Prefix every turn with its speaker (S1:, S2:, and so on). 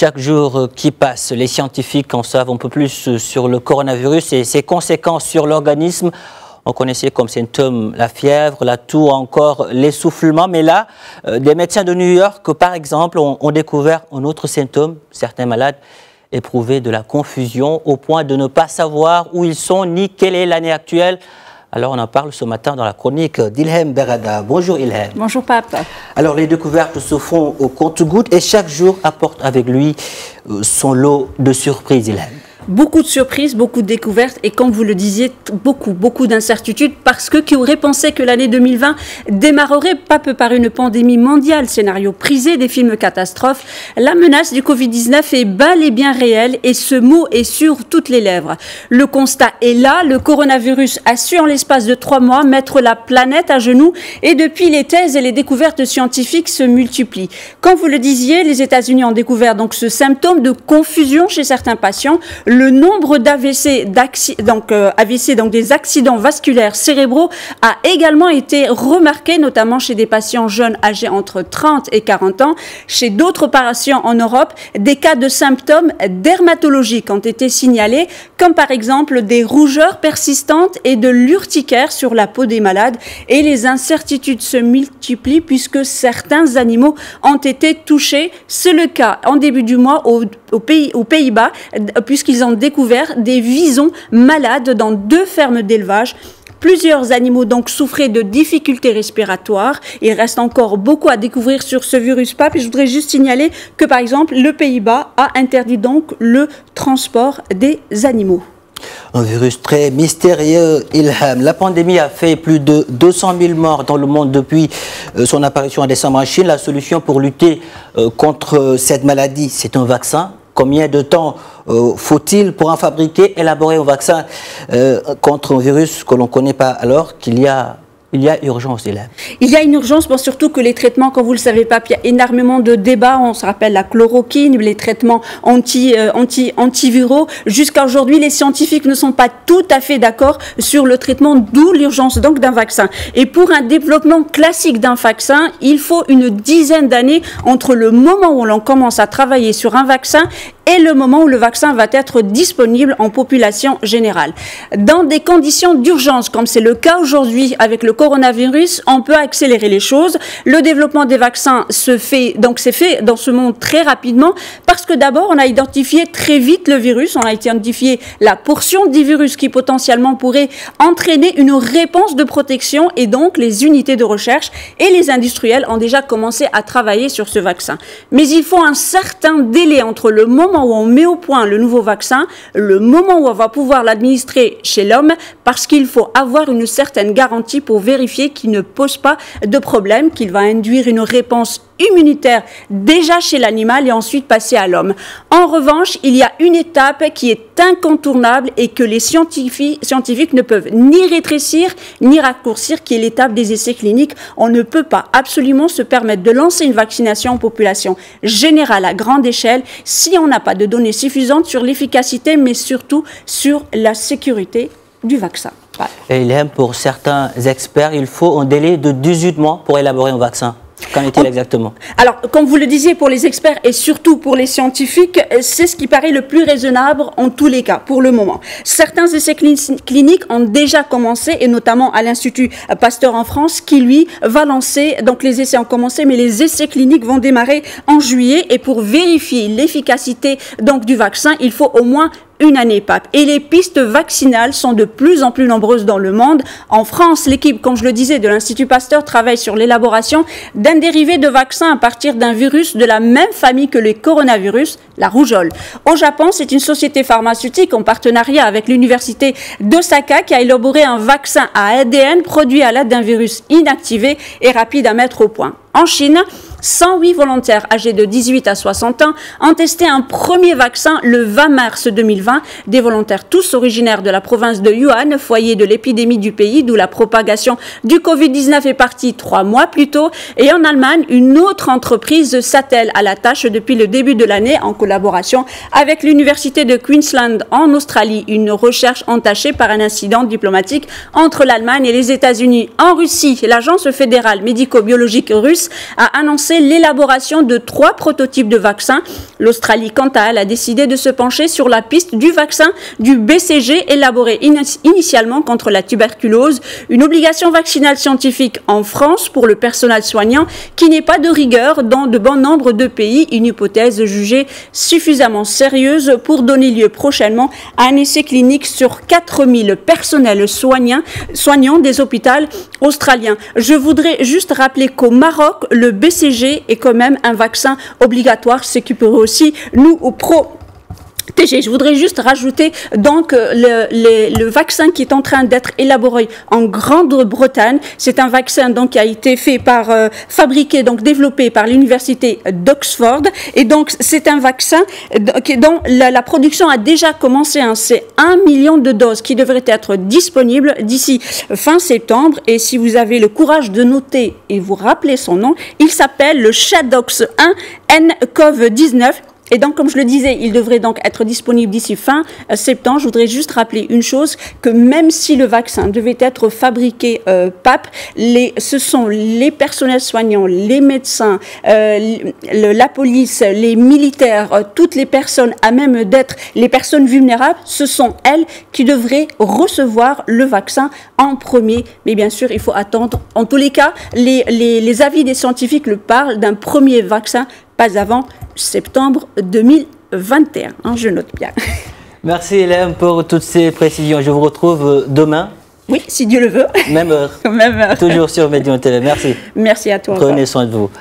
S1: Chaque jour qui passe, les scientifiques en savent un peu plus sur le coronavirus et ses conséquences sur l'organisme. On connaissait comme symptômes la fièvre, la toux, encore l'essoufflement. Mais là, des médecins de New York, par exemple, ont découvert un autre symptôme. Certains malades éprouvaient de la confusion au point de ne pas savoir où ils sont ni quelle est l'année actuelle. Alors, on en parle ce matin dans la chronique d'Ilhem Berada. Bonjour Ilhem.
S2: Bonjour Pape.
S1: Alors, les découvertes se font au compte-gouttes et chaque jour apporte avec lui son lot de surprises, Ilhem.
S2: Beaucoup de surprises, beaucoup de découvertes et comme vous le disiez, beaucoup d'incertitudes parce que qui aurait pensé que l'année 2020 démarrerait pas peu par une pandémie mondiale, scénario prisé des films catastrophes. La menace du Covid-19 est bel et bien réelle et ce mot est sur toutes les lèvres. Le constat est là, le coronavirus a su en l'espace de 3 mois mettre la planète à genoux et depuis les thèses et les découvertes scientifiques se multiplient. Comme vous le disiez, les États-Unis ont découvert donc ce symptôme de confusion chez certains patients. Le nombre d'AVC, donc des accidents vasculaires cérébraux, a également été remarqué, notamment chez des patients jeunes âgés entre 30 et 40 ans. Chez d'autres patients en Europe, des cas de symptômes dermatologiques ont été signalés, comme par exemple des rougeurs persistantes et de l'urticaire sur la peau des malades. Et les incertitudes se multiplient puisque certains animaux ont été touchés. C'est le cas en début du mois aux Pays-Bas, puisqu'ils ont découvert des visons malades dans 2 fermes d'élevage. Plusieurs animaux donc souffraient de difficultés respiratoires. Il reste encore beaucoup à découvrir sur ce virus PAP. Et je voudrais juste signaler que par exemple, le Pays-Bas a interdit donc le transport des animaux.
S1: Un virus très mystérieux, Ilham. La pandémie a fait plus de 200 000 morts dans le monde depuis son apparition en décembre en Chine. La solution pour lutter contre cette maladie, c'est un vaccin. Combien de temps faut-il pour en fabriquer, élaborer un vaccin contre un virus que l'on ne connaît pas alors qu'il y a urgence, Ilhem.
S2: Il y a une urgence, bon, surtout que les traitements, comme vous le savez pas, il y a énormément de débats. On se rappelle la chloroquine, les traitements antiviraux. Jusqu'à aujourd'hui, les scientifiques ne sont pas tout à fait d'accord sur le traitement, d'où l'urgence donc d'un vaccin. Et pour un développement classique d'un vaccin, il faut une dizaine d'années entre le moment où l'on commence à travailler sur un vaccin et le moment où le vaccin va être disponible en population générale. Dans des conditions d'urgence, comme c'est le cas aujourd'hui avec le coronavirus, on peut accélérer les choses. Le développement des vaccins c'est fait dans ce monde très rapidement parce que d'abord, on a identifié très vite le virus, on a identifié la portion du virus qui potentiellement pourrait entraîner une réponse de protection et donc les unités de recherche et les industriels ont déjà commencé à travailler sur ce vaccin. Mais il faut un certain délai entre le moment où on met au point le nouveau vaccin, le moment où on va pouvoir l'administrer chez l'homme, parce qu'il faut avoir une certaine garantie pour vérifier qu'il ne pose pas de problème, qu'il va induire une réponse immunitaire déjà chez l'animal et ensuite passer à l'homme. En revanche, il y a une étape qui est incontournable et que les scientifiques ne peuvent ni rétrécir ni raccourcir, qui est l'étape des essais cliniques. On ne peut pas absolument se permettre de lancer une vaccination en population générale à grande échelle si on n'a pas de données suffisantes sur l'efficacité, mais surtout sur la sécurité du vaccin.
S1: Et pour certains experts, il faut un délai de 18 mois pour élaborer un vaccin. Qu'en est-il exactement? Alors,
S2: comme vous le disiez, pour les experts et surtout pour les scientifiques, c'est ce qui paraît le plus raisonnable en tous les cas, pour le moment. Certains essais cliniques ont déjà commencé, et notamment à l'Institut Pasteur en France, qui lui va lancer, donc les essais ont commencé, mais les essais cliniques vont démarrer en juillet, et pour vérifier l'efficacité donc du vaccin, il faut au moins une année, Pape. Et les pistes vaccinales sont de plus en plus nombreuses dans le monde. En France, l'équipe, comme je le disais, de l'Institut Pasteur travaille sur l'élaboration d'un dérivé de vaccin à partir d'un virus de la même famille que le coronavirus, la rougeole. Au Japon, c'est une société pharmaceutique en partenariat avec l'université d'Osaka qui a élaboré un vaccin à ADN produit à l'aide d'un virus inactivé et rapide à mettre au point. En Chine, 108 volontaires âgés de 18 à 60 ans ont testé un premier vaccin le 20 mars 2020. Des volontaires tous originaires de la province de Yuan, foyer de l'épidémie du pays, d'où la propagation du Covid-19 est partie 3 mois plus tôt. Et en Allemagne, une autre entreprise s'attelle à la tâche depuis le début de l'année en collaboration avec l'université de Queensland en Australie. Une recherche entachée par un incident diplomatique entre l'Allemagne et les États-Unis. En Russie, l'agence fédérale médico-biologique russe a annoncé commencé l'élaboration de 3 prototypes de vaccins. L'Australie, quant à elle, a décidé de se pencher sur la piste du vaccin du BCG élaboré initialement contre la tuberculose. Une obligation vaccinale scientifique en France pour le personnel soignant qui n'est pas de rigueur dans de bon nombre de pays. Une hypothèse jugée suffisamment sérieuse pour donner lieu prochainement à un essai clinique sur 4000 personnels soignants des hôpitaux australiens. Je voudrais juste rappeler qu'au Maroc, le BCG est quand même un vaccin obligatoire, ce qui pourrait aussi nous protéger. Je voudrais juste rajouter donc le vaccin qui est en train d'être élaboré en Grande-Bretagne. C'est un vaccin donc qui a été fabriqué, donc développé par l'université d'Oxford. Et donc c'est un vaccin dont la production a déjà commencé. C'est 1 million de doses qui devraient être disponibles d'ici fin septembre. Et si vous avez le courage de noter et vous rappeler son nom, il s'appelle le Shadox 1nCoV-19. Et donc, comme je le disais, il devrait donc être disponible d'ici fin septembre. Je voudrais juste rappeler une chose, que même si le vaccin devait être fabriqué PAP, ce sont les personnels soignants, les médecins, la police, les militaires, toutes les personnes à même d'être les personnes vulnérables, ce sont elles qui devraient recevoir le vaccin en premier. Mais bien sûr, il faut attendre. En tous les cas, les avis des scientifiques le parlent d'un premier vaccin pas avant septembre 2021. Je note bien.
S1: Merci Hélène pour toutes ces précisions. Je vous retrouve demain.
S2: Oui, si Dieu le veut.
S1: Même heure.
S2: Même heure.
S1: Toujours sur Medion TV. Merci.
S2: Merci à toi.
S1: Prenez soin de vous.